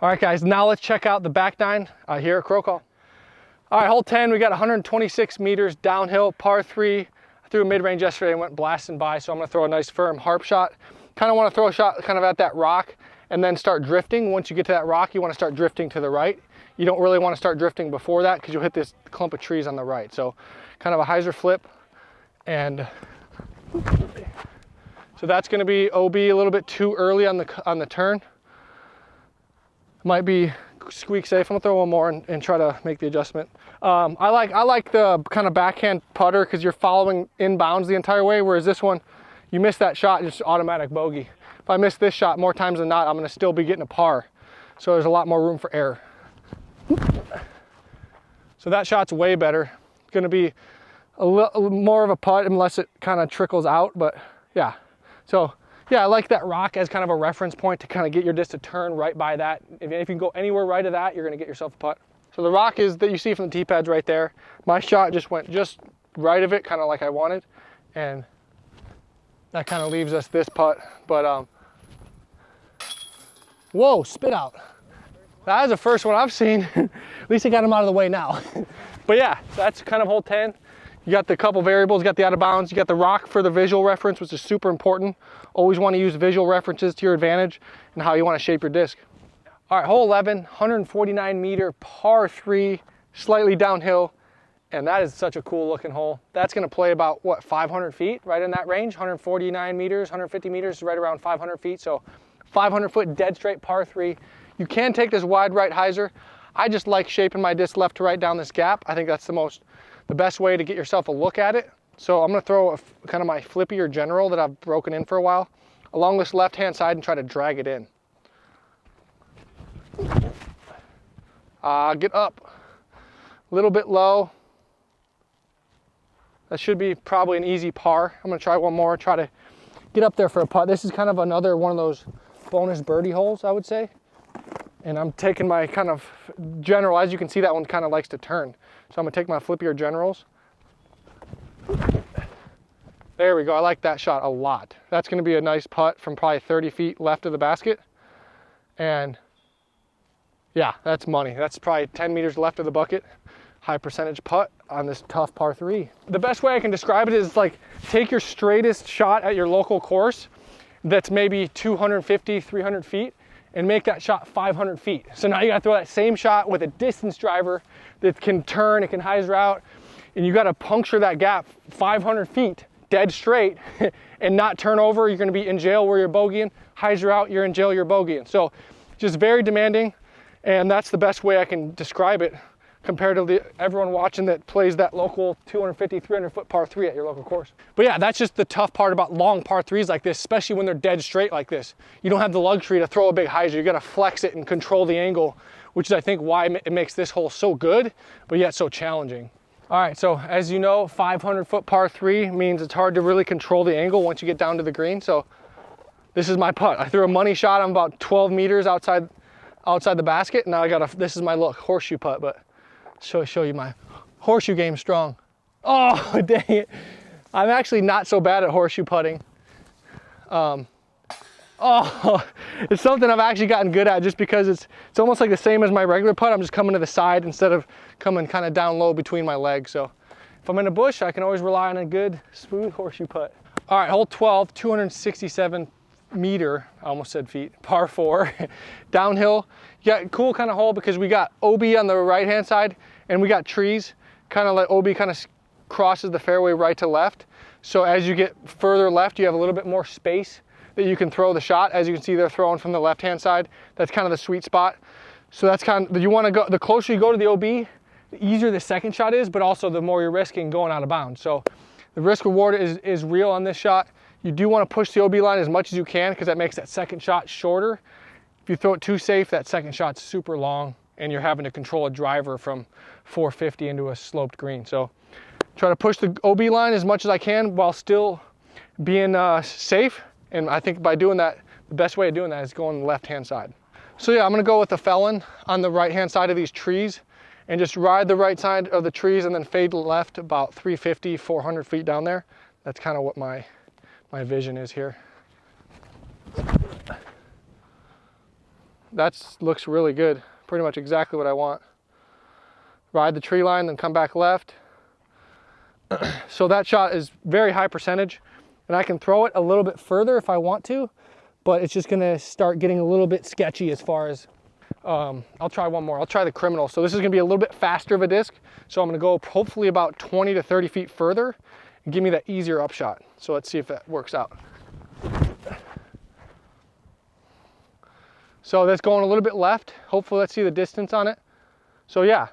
All right, guys, now let's check out the back nine here at Crow Call. All right, hole 10, we got 126 meters downhill, par 3. I threw a mid-range yesterday and went blasting by, so I'm gonna throw a nice firm harp shot. Kind of want to throw a shot kind of at that rock and then start drifting. Once you get to that rock, you want to start drifting to the right. You don't really want to start drifting before that because you'll hit this clump of trees on the right. So kind of a hyzer flip, and so that's going to be OB a little bit too early on the turn. Might be squeak safe. I'm gonna throw one more and try to make the adjustment. I like the kind of backhand putter because you're following inbounds the entire way, whereas this one, you miss that shot, just automatic bogey. If I miss this shot more times than not, I'm gonna still be getting a par. So there's a lot more room for error. So that shot's way better. It's gonna be a little more of a putt unless it kind of trickles out, but yeah. So yeah, I like that rock as kind of a reference point to kind of get your disc to turn right by that. If you can go anywhere right of that, you're gonna get yourself a putt. So the rock is that you see from the tee pads right there. My shot just went just right of it, kind of like I wanted. And that kind of leaves us this putt, but whoa, spit out. That was the first one I've seen. At least I got him out of the way now. But yeah, that's kind of hole 10. You got the couple variables, you got the out of bounds, you got the rock for the visual reference, which is super important. Always want to use visual references to your advantage and how you want to shape your disc. All right, hole 11, 149 meter par 3, slightly downhill. And that is such a cool looking hole. That's gonna play about, what, 500 feet, right in that range? 149 meters, 150 meters, right around 500 feet. So 500 foot dead straight par 3. You can take this wide right hyzer. I just like shaping my disc left to right down this gap. I think that's the best way to get yourself a look at it. So I'm gonna throw kind of my flippy or general that I've broken in for a while along this left-hand side and try to drag it in. Get up, a little bit low. That should be probably an easy par. I'm gonna try one more, try to get up there for a putt. This is kind of another one of those bonus birdie holes, I would say. And I'm taking my kind of general, as you can see, that one kind of likes to turn. So I'm gonna take my flippier generals. There we go, I like that shot a lot. That's gonna be a nice putt from probably 30 feet left of the basket. And yeah, that's money. That's probably 10 meters left of the bucket. High percentage putt on this tough par 3. The best way I can describe it is like take your straightest shot at your local course that's maybe 250, 300 feet and make that shot 500 feet. So now you gotta throw that same shot with a distance driver that can turn, it can hyzer out, and you gotta puncture that gap 500 feet dead straight and not turn over. You're gonna be in jail where you're bogeying, hyzer out, you're in jail, you're bogeying. So just very demanding, and that's the best way I can describe it compared to everyone watching that plays that local 250, 300 foot par 3 at your local course. But yeah, that's just the tough part about long par 3s like this, especially when they're dead straight like this. You don't have the luxury to throw a big hyzer. You gotta flex it and control the angle, which is I think why it makes this hole so good, but yet so challenging. All right, so as you know, 500 foot par 3 means it's hard to really control the angle once you get down to the green. So this is my putt. I threw a money shot. I'm about 12 meters outside the basket. Now this is my look, horseshoe putt, but show you my horseshoe game strong. Oh, dang it. I'm actually not so bad at horseshoe putting. It's something I've actually gotten good at just because it's almost like the same as my regular putt. I'm just coming to the side instead of coming kind of down low between my legs. So if I'm in a bush, I can always rely on a good smooth horseshoe putt. All right, hole 12, 267 meter, I almost said feet, par 4, downhill. You got a cool kind of hole because we got OB on the right-hand side and we got trees, kind of like OB kind of crosses the fairway right to left. So as you get further left, you have a little bit more space that you can throw the shot. As you can see, they're throwing from the left-hand side. That's kind of the sweet spot. So that's kind of, you want to go, the closer you go to the OB, the easier the second shot is, but also the more you're risking going out of bounds. So the risk reward is real on this shot. You do want to push the OB line as much as you can because that makes that second shot shorter. If you throw it too safe, that second shot's super long and you're having to control a driver from 450 into a sloped green. So try to push the OB line as much as I can while still being safe. And I think by doing that, the best way of doing that is going the left-hand side. So yeah, I'm gonna go with the felon on the right-hand side of these trees and just ride the right side of the trees and then fade left about 350, 400 feet down there. That's kind of what my vision is here. That looks really good. Pretty much exactly what I want. Ride the tree line, then come back left. So that shot is very high percentage, and I can throw it a little bit further if I want to, but it's just gonna start getting a little bit sketchy as far as, I'll try one more. I'll try the Criminal. So this is gonna be a little bit faster of a disc. So I'm gonna go hopefully about 20 to 30 feet further and give me that easier upshot. So let's see if that works out. So that's going a little bit left. Hopefully let's see the distance on it. So yeah,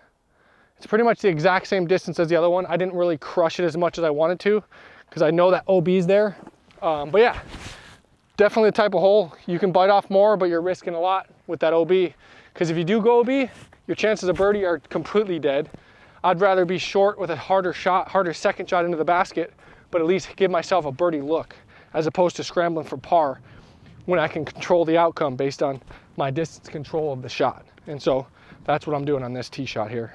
it's pretty much the exact same distance as the other one. I didn't really crush it as much as I wanted to because I know that OB's there. But yeah, definitely the type of hole you can bite off more, but you're risking a lot with that OB. Because if you do go OB, your chances of birdie are completely dead. I'd rather be short with a harder second shot into the basket, but at least give myself a birdie look, as opposed to scrambling for par when I can control the outcome based on my distance control of the shot. And so that's what I'm doing on this tee shot here.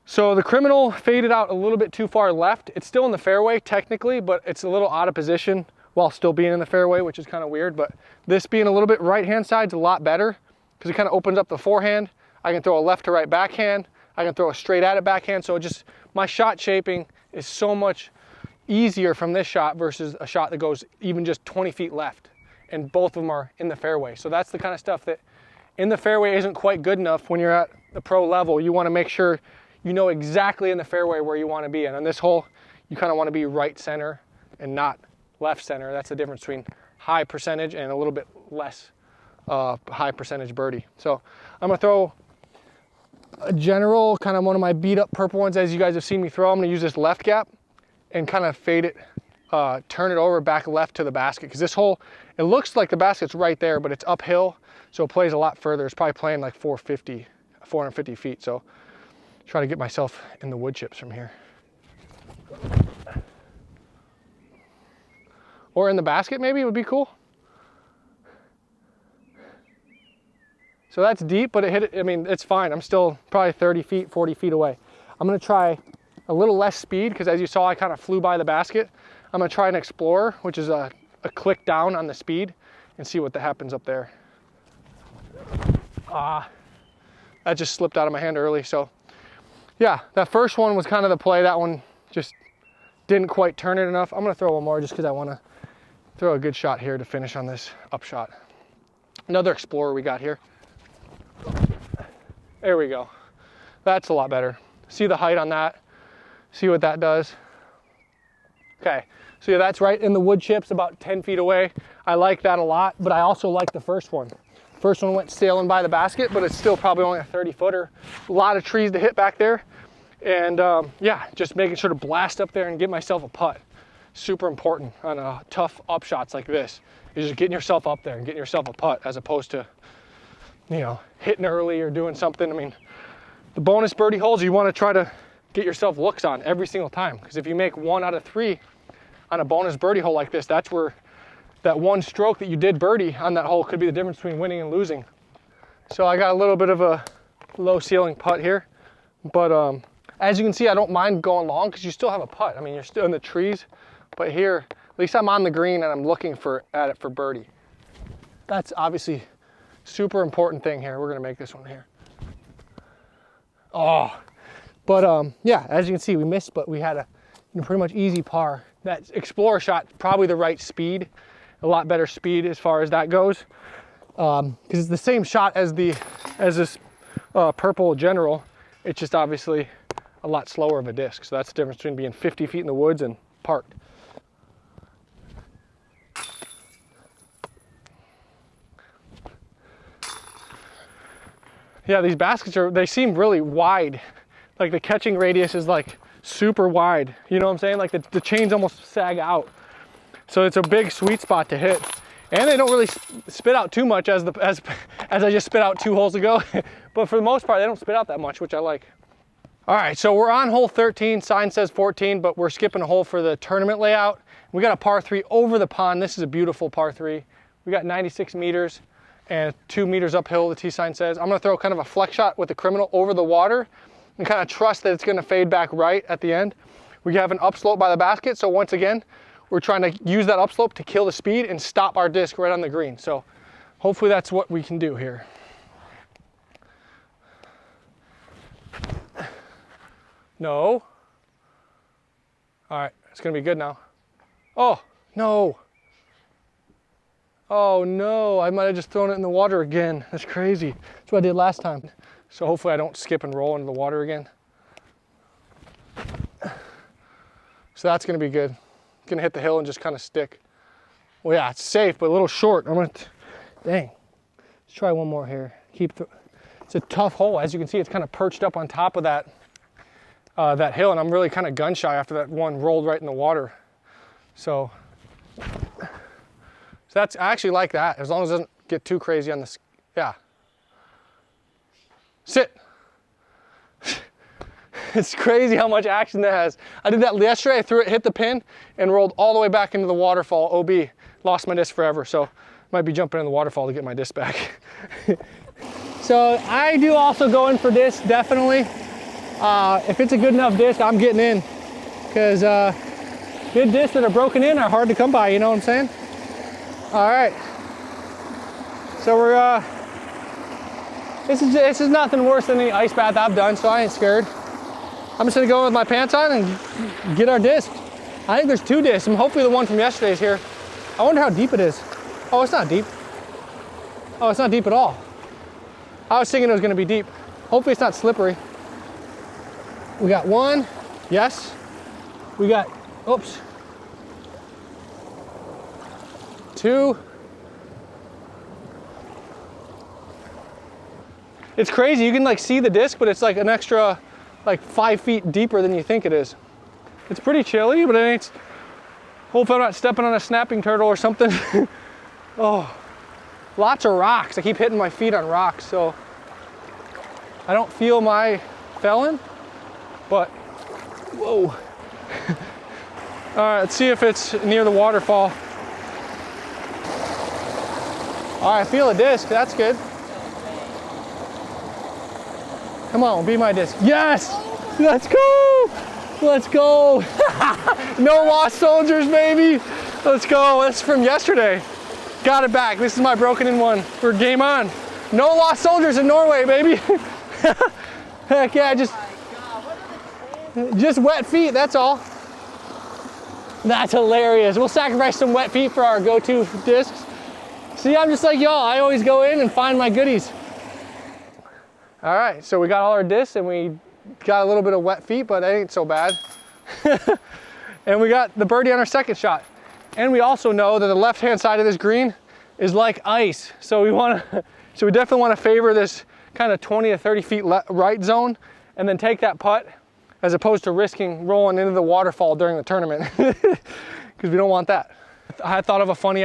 So the Criminal faded out a little bit too far left. It's still in the fairway technically, but it's a little out of position while still being in the fairway, which is kind of weird. But this being a little bit right-hand side's a lot better because it kind of opens up the forehand. I can throw a left to right backhand. I can throw a straight at it backhand. So just my shot shaping is so much easier from this shot versus a shot that goes even just 20 feet left. And both of them are in the fairway. So that's the kind of stuff that in the fairway isn't quite good enough when you're at the pro level. You want to make sure you know exactly in the fairway where you want to be. And on this hole, you kind of want to be right center and not left center. That's the difference between high percentage and a little bit less high percentage birdie. So I'm going to throw a general, kind of one of my beat up purple ones as you guys have seen me throw. I'm going to use this left gap and kind of fade it, turn it over back left to the basket. Because this hole, it looks like the basket's right there, but it's uphill. So it plays a lot further. It's probably playing like 450 feet. So try to get myself in the wood chips from here. Or in the basket maybe would be cool. So that's deep, but it hit it, I mean, it's fine. I'm still probably 30 feet, 40 feet away. I'm gonna try a little less speed because as you saw, I kind of flew by the basket. I'm gonna try an Explorer, which is a click down on the speed and see what happens up there. That just slipped out of my hand early. So yeah, that first one was kind of the play. That one just didn't quite turn it enough. I'm gonna throw one more just because I wanna throw a good shot here to finish on this upshot. Another Explorer we got here. There we go. That's a lot better. See the height on that. See what that does. Okay, so yeah, that's right in the wood chips, about 10 feet away. I like that a lot, but I also like the first one. First one went sailing by the basket, but it's still probably only a 30-footer. A lot of trees to hit back there. And yeah, just making sure to blast up there and get myself a putt. Super important on tough upshots like this. Is just getting yourself up there and getting yourself a putt as opposed to, you know, hitting early or doing something. I mean, the bonus birdie holes, you want to try to get yourself looks on every single time. Because if you make 1 out of 3 on a bonus birdie hole like this, that's where that one stroke that you did birdie on that hole could be the difference between winning and losing. So I got a little bit of a low ceiling putt here. But as you can see, I don't mind going long because you still have a putt. I mean, you're still in the trees. But here, at least I'm on the green and I'm looking at it for birdie. That's obviously super important thing here. We're gonna make this one here. Oh, but yeah, as you can see, we missed, but we had a pretty much easy par. That Explorer shot, probably the right speed, a lot better speed as far as that goes. Because it's the same shot as this purple general. It's just obviously a lot slower of a disc. So that's the difference between being 50 feet in the woods and parked. Yeah, these baskets they seem really wide. Like the catching radius is like super wide. You know what I'm saying? Like the chains almost sag out. So it's a big sweet spot to hit. And they don't really spit out too much as I just spit out 2 holes ago. But for the most part, they don't spit out that much, which I like. All right, so we're on hole 13. Sign says 14, but we're skipping a hole for the tournament layout. We got a par 3 over the pond. This is a beautiful par 3. We got 96 meters. And 2 meters uphill, the T sign says. I'm gonna throw kind of a flex shot with the Criminal over the water and kind of trust that it's gonna fade back right at the end. We have an upslope by the basket, so once again, we're trying to use that upslope to kill the speed and stop our disc right on the green. So hopefully that's what we can do here. No. All right, it's gonna be good now. Oh, no. Oh no, I might have just thrown it in the water again. That's crazy. That's what I did last time. So hopefully I don't skip and roll into the water again. So that's gonna be good. Gonna hit the hill and just kind of stick. Well, yeah, it's safe, but a little short. Dang. Let's try one more here. It's a tough hole. As you can see, it's kind of perched up on top of that hill, and I'm really kind of gun shy after that one rolled right in the water. So that's, I actually like that, as long as it doesn't get too crazy on this. Yeah. Sit. It's crazy how much action that has. I did that yesterday. I threw it, hit the pin, and rolled all the way back into the waterfall. OB, lost my disc forever, so might be jumping in the waterfall to get my disc back. So I do also go in for disc, definitely. If it's a good enough disc, I'm getting in, because good discs that are broken in are hard to come by, you know what I'm saying? All right. So we're this is nothing worse than any ice bath I've done, so I ain't scared. I'm just gonna go with my pants on and get our disc. I think there's 2 discs, and hopefully the one from yesterday is here. I wonder how deep it is. Oh, it's not deep. Oh, it's not deep at all. I was thinking it was gonna be deep. Hopefully it's not slippery. We got 1, yes. We got, oops. 2. It's crazy, you can like see the disc, but it's like an extra like 5 feet deeper than you think it is. It's pretty chilly, but it ain't. Hopefully I'm not stepping on a snapping turtle or something. Oh, lots of rocks. I keep hitting my feet on rocks, so I don't feel my felon, but whoa. All right, let's see if it's near the waterfall. All right, I feel a disc, that's good. Come on, be my disc. Yes, let's go. Let's go. No lost soldiers, baby. Let's go. That's from yesterday. Got it back. This is my broken in one. We're game on. No lost soldiers in Norway, baby. Heck yeah, just wet feet, that's all. That's hilarious. We'll sacrifice some wet feet for our go-to discs. See, I'm just like y'all. I always go in and find my goodies. All right, so we got all our discs and we got a little bit of wet feet, but that ain't so bad. And we got the birdie on our second shot. And we also know that the left-hand side of this green is like ice. So we definitely want to favor this kind of 20 to 30 feet right zone and then take that putt as opposed to risking rolling into the waterfall during the tournament, because we don't want that. I thought of a funny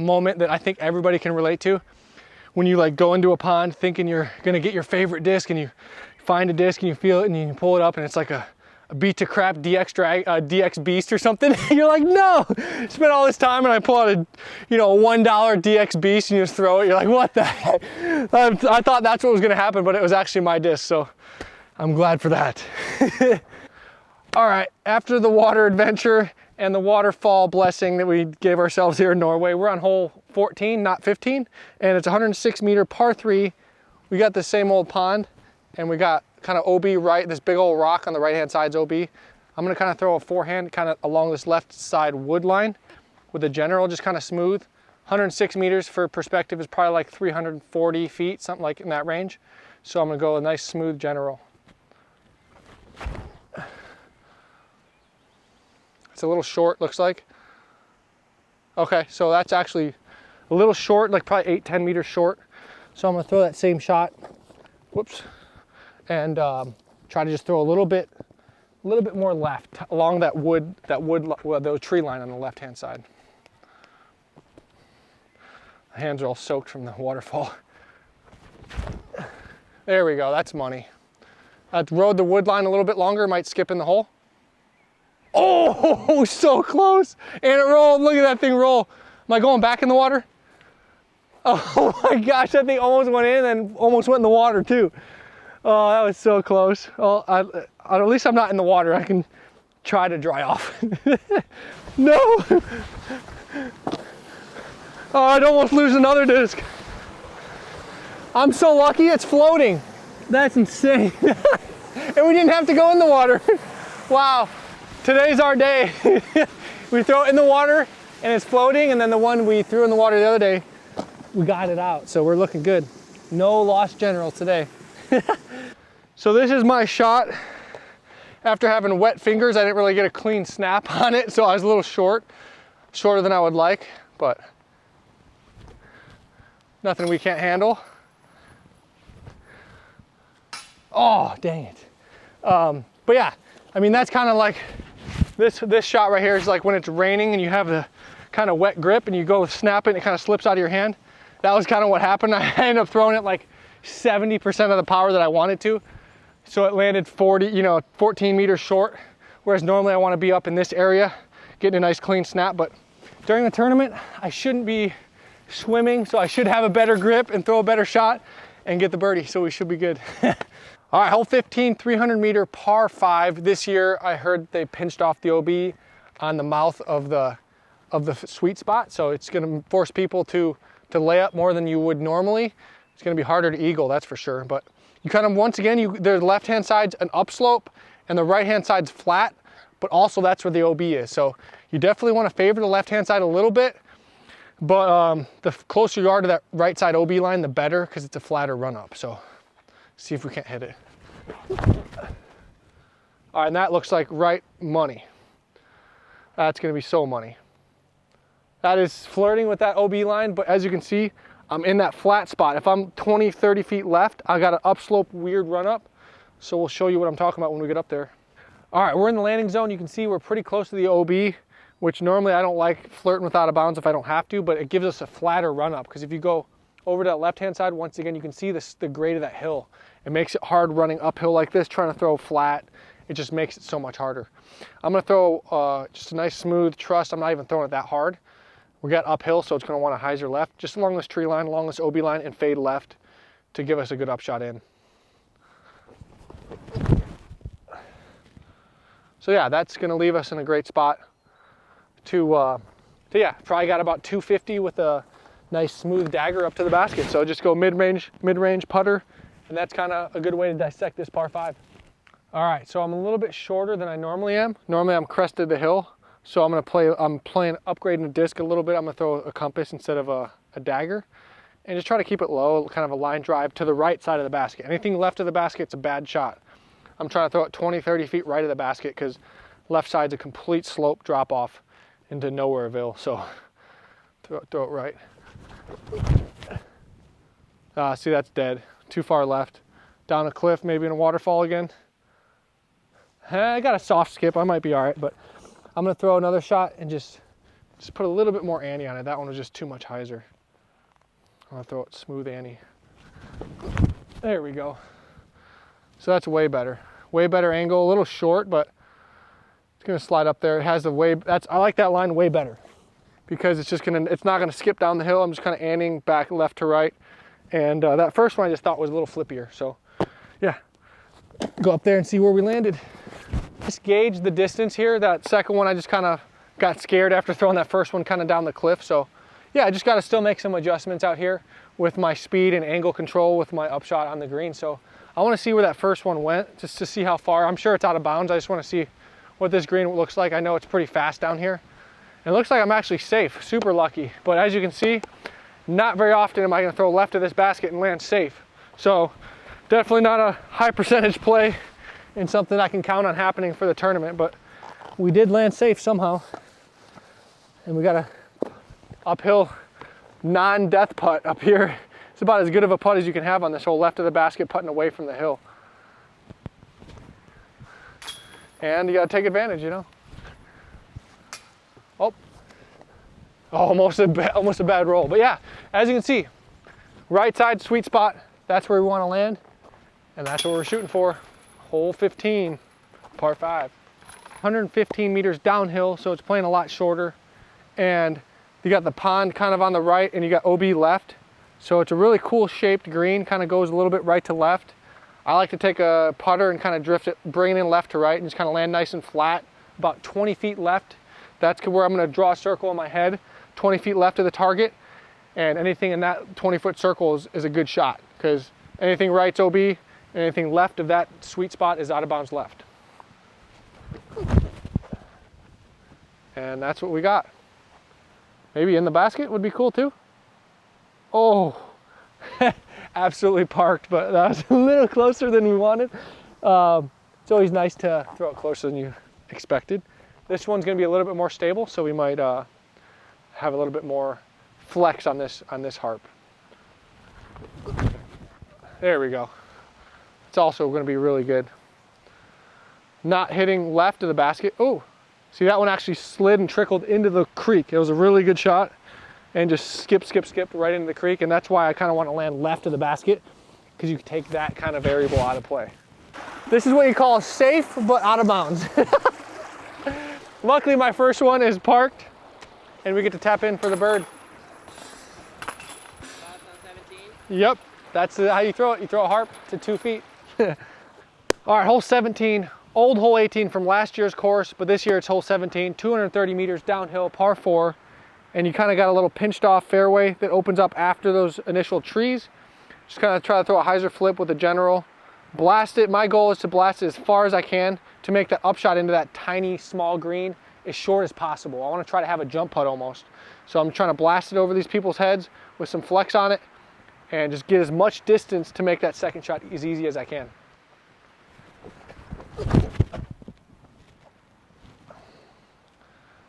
moment that I think everybody can relate to. When you like go into a pond thinking you're gonna get your favorite disc, and you find a disc and you feel it and you pull it up and it's like a beat to crap DX Beast or something. You're like, no, spent all this time and I pull out a $1 DX Beast and you just throw it. You're like, what the heck? I thought that's what was gonna happen, but it was actually my disc, so I'm glad for that. All right, after the water adventure and the waterfall blessing that we gave ourselves here in Norway, we're on hole 14, not 15, and it's 106 meter par 3. We got the same old pond, and we got kind of OB right, this big old rock on the right hand side's OB. I'm gonna kind of throw a forehand kind of along this left side wood line with a general, just kind of smooth. 106 meters for perspective is probably like 340 feet, something like in that range. So I'm gonna go a nice smooth general. It's a little short, looks like. Okay, so that's actually a little short, like probably 8-10 meters short. So I'm gonna throw that same shot, whoops, and try to just throw a little bit more left along the tree line on the left-hand side. The hands are all soaked from the waterfall. There we go, that's money. I rode the wood line a little bit longer, might skip in the hole. Oh, so close. And it rolled, look at that thing roll. Am I going back in the water? Oh my gosh, that thing almost went in and almost went in the water too. Oh, that was so close. Well, at least I'm not in the water. I can try to dry off. No. Oh, I'd almost lose another disc. I'm so lucky it's floating. That's insane. And we didn't have to go in the water. Wow, today's our day. We throw it in the water and it's floating, and then the one we threw in the water the other day, we got it out, so we're looking good. No lost generals today. So this is my shot. After having wet fingers, I didn't really get a clean snap on it, so I was a little shorter than I would like, but nothing we can't handle. Oh, dang it. But yeah, I mean, that's kind of like, this shot right here is like when it's raining and you have the kind of wet grip and you go snap it and it kind of slips out of your hand. That was kind of what happened. I ended up throwing it like 70% of the power that I wanted to. So it landed 14 meters short, whereas normally I want to be up in this area, getting a nice clean snap. But during the tournament, I shouldn't be swimming, so I should have a better grip and throw a better shot and get the birdie, so we should be good. All right, hole 15, 300 meter par 5. This year, I heard they pinched off the OB on the mouth of the sweet spot, so it's gonna force people to lay up more than you would normally. It's gonna be harder to eagle, that's for sure. But you kind of, once again, the left-hand side's an upslope and the right-hand side's flat, but also that's where the OB is. So you definitely want to favor the left-hand side a little bit, but the closer you are to that right side OB line, the better, because it's a flatter run-up. So see if we can't hit it. All right, and that looks like right money. That's gonna be so money. That is flirting with that OB line, but as you can see, I'm in that flat spot. If I'm 20, 30 feet left, I got an upslope weird run up. So we'll show you what I'm talking about when we get up there. All right, we're in the landing zone. You can see we're pretty close to the OB, which normally I don't like flirting with out of bounds if I don't have to, but it gives us a flatter run up. Because if you go over to that left-hand side, once again, you can see the grade of that hill. It makes it hard running uphill like this, trying to throw flat. It just makes it so much harder. I'm gonna throw just a nice smooth trust. I'm not even throwing it that hard. We got uphill, so it's gonna want to hyzer left, just along this tree line, along this OB line, and fade left to give us a good upshot in. So yeah, that's gonna leave us in a great spot to yeah, probably got about 250 with a nice smooth dagger up to the basket. So just go mid-range putter, and that's kind of a good way to dissect this par 5. All right, so I'm a little bit shorter than I normally am. Normally I'm crested the hill. So I'm playing upgrading the disc a little bit. I'm gonna throw a compass instead of a dagger, and just try to keep it low, kind of a line drive to the right side of the basket. Anything left of the basket, it's a bad shot. I'm trying to throw it 20, 30 feet right of the basket, because left side's a complete slope drop off into nowhereville. So throw it right. See, that's dead. Too far left. Down a cliff, maybe in a waterfall again. I got a soft skip, I might be all right, but I'm gonna throw another shot and just put a little bit more ante on it. That one was just too much hyzer. I'm gonna throw it smooth ante. There we go. So that's way better angle, a little short, but it's gonna slide up there. It has I like that line way better, because it's not gonna skip down the hill. I'm just kind of anteing back left to right. And that first one I just thought was a little flippier. So yeah, go up there and see where we landed. Just gauge the distance here. That second one, I just kind of got scared after throwing that first one kind of down the cliff. So yeah, I just got to still make some adjustments out here with my speed and angle control with my upshot on the green. So I want to see where that first one went, just to see how far. I'm sure it's out of bounds. I just want to see what this green looks like. I know it's pretty fast down here. And it looks like I'm actually safe, super lucky. But as you can see, not very often am I going to throw left of this basket and land safe. So definitely not a high percentage play and something I can count on happening for the tournament, but we did land safe somehow. And we got a uphill non-death putt up here. It's about as good of a putt as you can have on this whole left of the basket, putting away from the hill. And you gotta take advantage, you know. Oh, almost a bad roll. But yeah, as you can see, right side sweet spot, that's where we wanna land. And that's what we're shooting for. Hole 15, par 5. 115 meters downhill, so it's playing a lot shorter. And you got the pond kind of on the right, and you got OB left. So it's a really cool shaped green, kind of goes a little bit right to left. I like to take a putter and kind of drift it, bring it in left to right, and just kind of land nice and flat. About 20 feet left. That's where I'm gonna draw a circle in my head, 20 feet left of the target. And anything in that 20-foot circle is a good shot, because anything right's OB, Anything left of that sweet spot is out of bounds left. And that's what we got. Maybe in the basket would be cool too. Oh, absolutely parked, but that was a little closer than we wanted. It's always nice to throw it closer than you expected. This one's gonna be a little bit more stable, so we might have a little bit more flex on this harp. There we go. It's also gonna be really good. Not hitting left of the basket. Oh, see, that one actually slid and trickled into the creek. It was a really good shot and just skipped right into the creek. And that's why I kind of want to land left of the basket, because you can take that kind of variable out of play. This is what you call safe, but out of bounds. Luckily, my first one is parked and we get to tap in for the bird. Yep, that's how you throw it. You throw a harp to 2 feet. All right, hole 17. Old hole 18 from last year's course, but this year it's hole 17, 230 meters downhill, par 4, and you kind of got a little pinched off fairway that opens up after those initial trees. Just kind of try to throw a hyzer flip with a general, blast it. My goal is to blast it as far as I can to make that upshot into that tiny, small green as short as possible. I want to try to have a jump putt almost. So I'm trying to blast it over these people's heads with some flex on it and just get as much distance to make that second shot as easy as I can.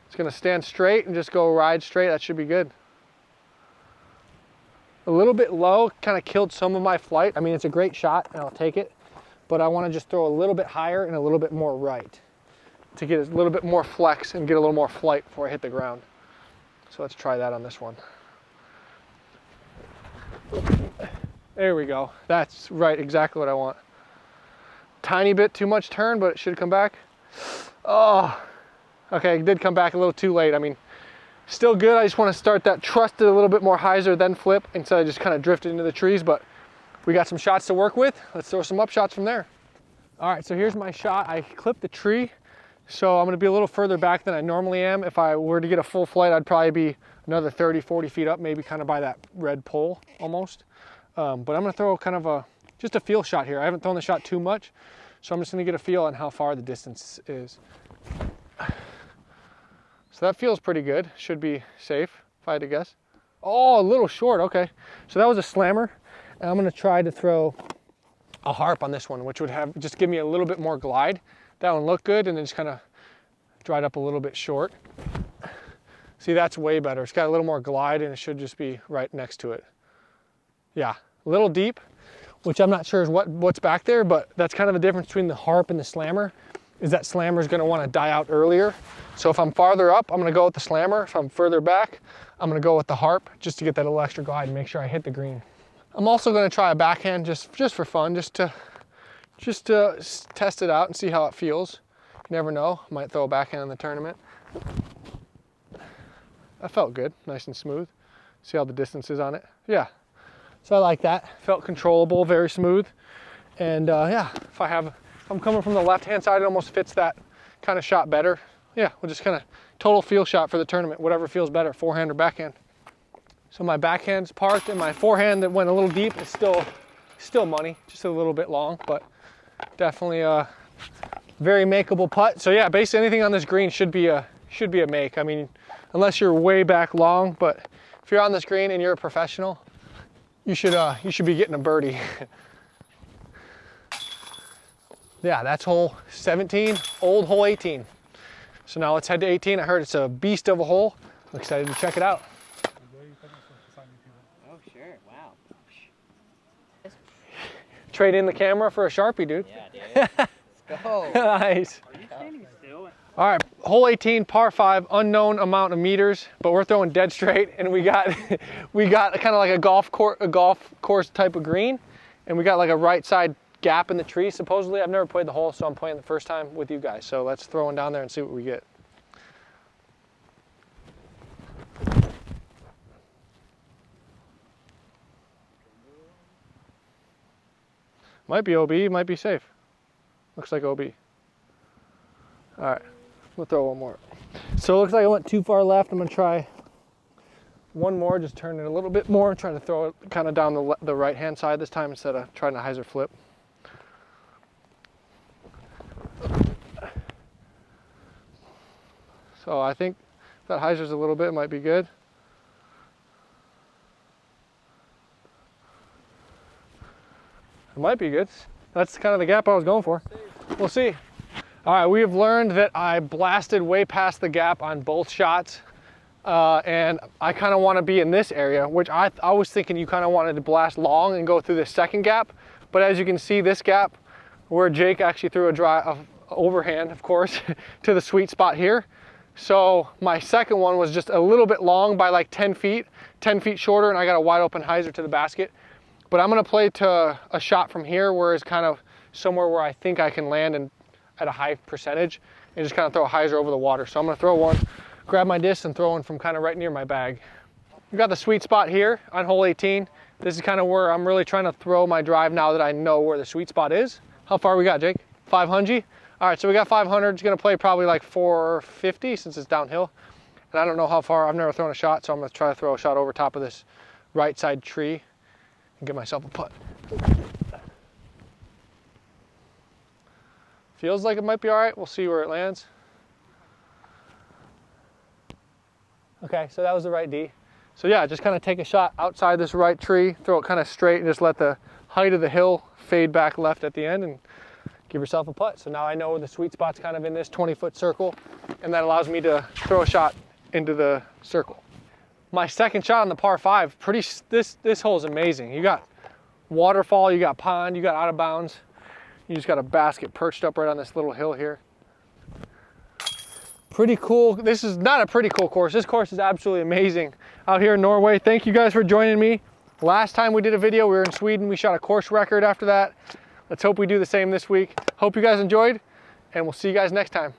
It's gonna stand straight and just go ride straight. That should be good. A little bit low, kind of killed some of my flight. I mean, it's a great shot and I'll take it, but I wanna just throw a little bit higher and a little bit more right to get a little bit more flex and get a little more flight before I hit the ground. So let's try that on this one. There we go. That's right, exactly what I want. Tiny bit too much turn, but it should come back. Oh, okay, it did come back a little too late. I mean, still good. I just want to start that trusted a little bit more hyzer, then flip, instead of just kind of drifted into the trees, but we got some shots to work with. Let's throw some up shots from there. All right, so here's my shot. I clipped the tree, so I'm gonna be a little further back than I normally am. If I were to get a full flight, I'd probably be another 30, 40 feet up, maybe kind of by that red pole almost. But I'm gonna throw kind of just a feel shot here. I haven't thrown the shot too much, so I'm just gonna get a feel on how far the distance is. So that feels pretty good. Should be safe, if I had to guess. Oh, a little short, okay. So that was a slammer, and I'm gonna try to throw a harp on this one, which would just give me a little bit more glide. That one looked good, and then just kind of dried up a little bit short. See, that's way better. It's got a little more glide, and it should just be right next to it. Yeah, a little deep, which I'm not sure is what's back there, but that's kind of the difference between the harp and the slammer, is that slammer is gonna wanna die out earlier. So if I'm farther up, I'm gonna go with the slammer. If I'm further back, I'm gonna go with the harp, just to get that little extra glide and make sure I hit the green. I'm also gonna try a backhand just for fun, just to test it out and see how it feels. You never know, I might throw a backhand in the tournament. That felt good, nice and smooth. See how the distance is on it? Yeah. So I like that. Felt controllable, very smooth. And yeah, if I'm coming from the left-hand side, it almost fits that kind of shot better. Yeah, we'll just kind of total feel shot for the tournament, whatever feels better, forehand or backhand. So my backhand's parked, and my forehand that went a little deep is still money, just a little bit long, but definitely a very makeable putt. So yeah, basically anything on this green should be a make. I mean, unless you're way back long, but if you're on this green and you're a professional, you should be getting a birdie. Yeah, that's hole 17, old hole 18. So now let's head to 18. I heard it's a beast of a hole. I'm excited to check it out. Oh, sure, wow. Trade in the camera for a Sharpie, dude. Yeah, dude. Let's go. Nice. Are you standing still? All right, hole 18, par 5, unknown amount of meters, but we're throwing dead straight, and we got kind of like a golf course type of green, and we got like a right side gap in the tree. Supposedly, I've never played the hole, so I'm playing the first time with you guys. So let's throw one down there and see what we get. Might be OB, might be safe. Looks like OB. All right. We'll throw one more. So it looks like I went too far left. I'm gonna try one more, just turn it a little bit more, try to throw it kind of down the right-hand side this time instead of trying to hyzer flip. So I think if that hyzers a little bit, it might be good. It might be good. That's kind of the gap I was going for. We'll see. All right, we have learned that I blasted way past the gap on both shots. And I kind of want to be in this area, which I was thinking you kind of wanted to blast long and go through the second gap. But as you can see, this gap where Jake actually threw a overhand, of course, to the sweet spot here. So my second one was just a little bit long by like 10 feet shorter, and I got a wide open hyzer to the basket. But I'm gonna play to a shot from here where it's kind of somewhere where I think I can land and at a high percentage and just kind of throw a hyzer over the water. So I'm gonna throw one, grab my disc and throw one from kind of right near my bag. We've got the sweet spot here on hole 18. This is kind of where I'm really trying to throw my drive now that I know where the sweet spot is. How far we got, Jake? 500? All right, so we got 500. It's gonna play probably like 450 since it's downhill. And I don't know how far, I've never thrown a shot, so I'm gonna try to throw a shot over top of this right side tree and get myself a putt. Feels like it might be all right. We'll see where it lands. Okay, so that was the right D. So yeah, just kind of take a shot outside this right tree, throw it kind of straight and just let the height of the hill fade back left at the end and give yourself a putt. So now I know the sweet spot's kind of in this 20-foot circle, and that allows me to throw a shot into the circle. My second shot on the par 5, this hole is amazing. You got waterfall, you got pond, you got out of bounds. You just got a basket perched up right on this little hill here. Pretty cool. This is not a pretty cool course. This course is absolutely amazing out here in Norway. Thank you guys for joining me. Last time we did a video, we were in Sweden. We shot a course record after that. Let's hope we do the same this week. Hope you guys enjoyed, and we'll see you guys next time.